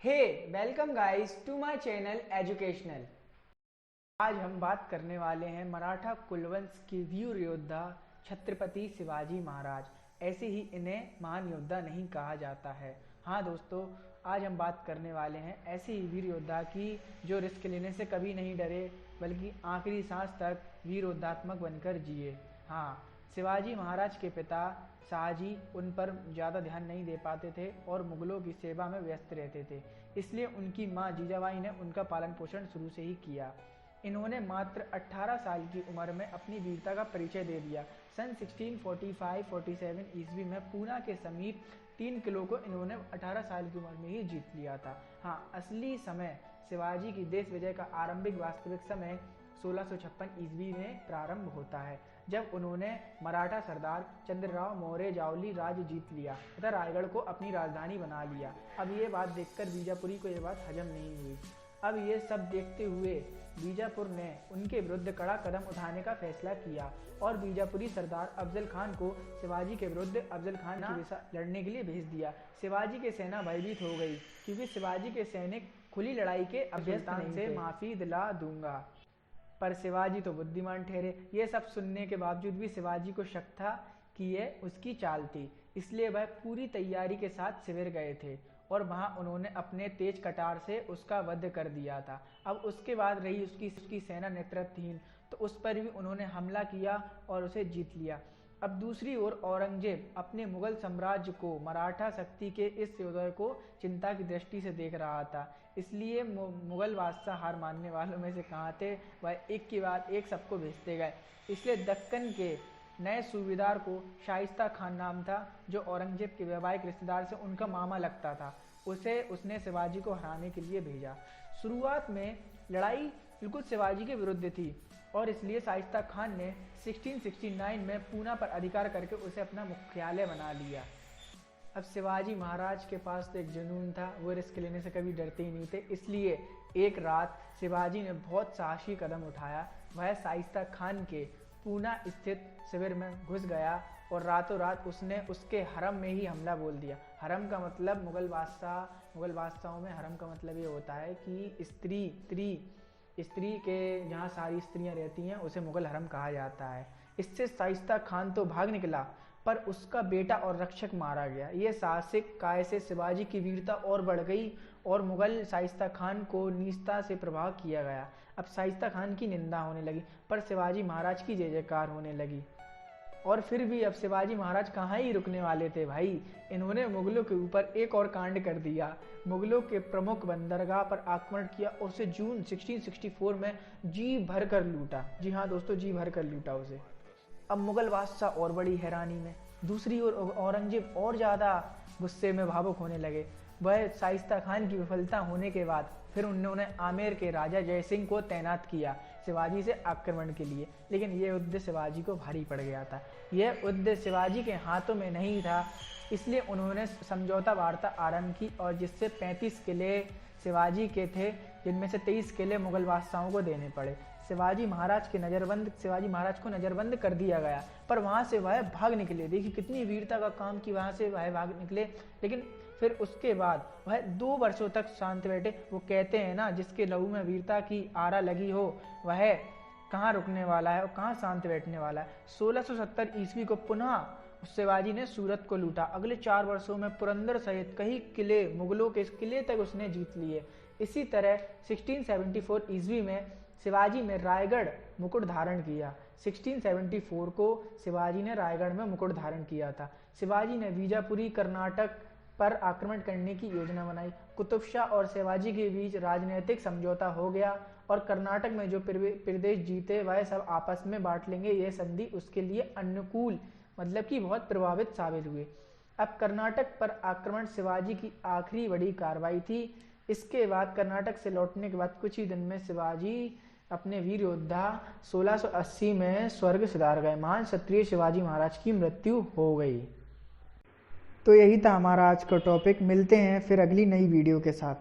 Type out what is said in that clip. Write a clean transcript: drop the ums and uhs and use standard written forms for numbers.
Hey welcome guys to my channel educational. आज हम बात करने वाले हैं मराठा कुलवंश के वीर योद्धा छत्रपति शिवाजी महाराज। ऐसे ही इन्हें महान योद्धा नहीं कहा जाता है। हाँ दोस्तों, आज हम बात करने वाले हैं ऐसे ही वीर योद्धा की जो रिस्क लेने से कभी नहीं डरे, बल्कि आखिरी सांस तक वीर योद्धात्मक बनकर जिए। हाँ, शिवाजी महाराज के पिता शाहजी उन पर ज़्यादा ध्यान नहीं दे पाते थे और मुगलों की सेवा में व्यस्त रहते थे, इसलिए उनकी मां जीजाबाई ने उनका पालन पोषण शुरू से ही किया। इन्होंने मात्र 18 साल की उम्र में अपनी वीरता का परिचय दे दिया। सन 1645-47 ईस्वी में पूना के समीप 3 किलो को इन्होंने 18 साल की उम्र में ही जीत लिया था। हाँ, असली समय शिवाजी की देश विजय का आरंभिक वास्तविक समय 1656 ईस्वी में प्रारंभ होता है, जब उन्होंने मराठा सरदार चंद्रराव मौर्य जावली राज्य जीत लिया तथा रायगढ़ को अपनी राजधानी बना लिया। अब ये बात देखकर बीजापुरी को यह बात हजम नहीं हुई। अब ये सब देखते हुए बीजापुर ने उनके विरुद्ध कड़ा कदम उठाने का फैसला किया और बीजापुरी सरदार अफजल खान को शिवाजी के विरुद्ध अफजल खान की लड़ने के लिए भेज दिया। शिवाजी की सेना भयभीत हो गई, क्योंकि शिवाजी के सैनिक खुली लड़ाई के अभ्यस्त से माफी दिला दूंगा। पर शिवाजी तो बुद्धिमान ठहरे। ये सब सुनने के बावजूद भी शिवाजी को शक था कि ये उसकी चाल थी, इसलिए वह पूरी तैयारी के साथ शिविर गए थे और वहां उन्होंने अपने तेज कटार से उसका वध कर दिया था। अब उसके बाद रही उसकी सेना नेतृत्वहीन, तो उस पर भी उन्होंने हमला किया और उसे जीत लिया। अब दूसरी ओर औरंगजेब अपने मुगल साम्राज्य को मराठा शक्ति के इस योद्धा को चिंता की दृष्टि से देख रहा था, इसलिए मुगल बादशाह हार मानने वालों में से कहाँ थे, वह एक के बाद एक सबको भेजते गए। इसलिए दक्कन के नए सूबेदार को शाइस्ता खान नाम था, जो औरंगजेब के वैवाहिक रिश्तेदार से उनका मामा लगता था। उसने शिवाजी को हराने के लिए भेजा। शुरुआत में लड़ाई बिल्कुल शिवाजी के विरुद्ध थी और इसलिए शाइस्ता खान ने 1669 में पूना पर अधिकार करके उसे अपना मुख्यालय बना लिया। अब शिवाजी महाराज के पास तो एक जुनून था, वो रिस्क लेने से कभी डरते ही नहीं थे। इसलिए एक रात शिवाजी ने बहुत साहसी कदम उठाया। वह शाइस्ता खान के पूना स्थित शिविर में घुस गया और रातों रात उसने उसके हरम में ही हमला बोल दिया। हरम का मतलब मुगल बादशाहों में हरम का मतलब ये होता है कि स्त्री के जहाँ सारी स्त्रियाँ रहती हैं उसे मुगल हरम कहा जाता है। इससे शाइस्ता खान तो भाग निकला, पर उसका बेटा और रक्षक मारा गया। ये साहसिक कार्य से शिवाजी की वीरता और बढ़ गई और मुगल शाइस्ता खान को नीचता से प्रभाव किया गया। अब शाइस्ता खान की निंदा होने लगी, पर शिवाजी महाराज की जय जयकार होने लगी। और फिर भी अब शिवाजी महाराज कहाँ ही रुकने वाले थे भाई। इन्होंने मुगलों के ऊपर एक और कांड कर दिया। मुगलों के प्रमुख बंदरगाह पर आक्रमण किया और उसे जून 1664 में जी भर कर लूटा। जी हाँ दोस्तों, जी भर कर लूटा उसे। अब मुगल बादशाह और बड़ी हैरानी में। दूसरी ओर औरंगजेब और ज़्यादा गुस्से में भावुक होने लगे। वह शाइस्ता खान की विफलता होने के बाद फिर उन्होंने आमेर के राजा जय सिंह को तैनात किया शिवाजी से आक्रमण के लिए, लेकिन यह युद्ध शिवाजी को भारी पड़ गया था। यह युद्ध शिवाजी के हाथों में नहीं था, इसलिए उन्होंने समझौता वार्ता आरंभ की और जिससे 35 किले शिवाजी के थे, जिनमें से 23 किले मुगल बादशाहों को देने पड़े। शिवाजी महाराज को नजरबंद कर दिया गया, पर वहां से वह भाग निकले। देखिए कितनी वीरता का काम कि वहां से वह भाग निकले, लेकिन फिर उसके बाद वह 2 वर्षों तक शांत बैठे। वो कहते हैं ना, जिसके लहू में वीरता की आरा लगी हो वह कहाँ रुकने वाला है और कहाँ शांत बैठने वाला है। 1670 ईस्वी को पुनः शिवाजी ने सूरत को लूटा। अगले 4 वर्षों में पुरंदर सहित कई किले, मुगलों के किले तक उसने जीत लिए। इसी तरह 1674 ईस्वी में शिवाजी ने रायगढ़ मुकुट धारण किया। 1674 को शिवाजी ने रायगढ़ में मुकुट धारण किया था। शिवाजी ने बीजापुरी कर्नाटक पर आक्रमण करने की योजना बनाई। कुतुब शाह और शिवाजी के बीच राजनीतिक समझौता हो गया और कर्नाटक में जो प्रदेश जीते वह सब आपस में बांट लेंगे। यह संधि उसके लिए अनुकूल, मतलब कि बहुत प्रभावित साबित हुए। अब कर्नाटक पर आक्रमण शिवाजी की आखिरी बड़ी कार्रवाई थी। इसके बाद कर्नाटक से लौटने के बाद कुछ ही दिन में शिवाजी अपने वीर योद्धा 1680 में स्वर्ग सिधार गए। महान क्षत्रिय शिवाजी महाराज की मृत्यु हो गई। तो यही था हमारा आज का टॉपिक। मिलते हैं फिर अगली नई वीडियो के साथ।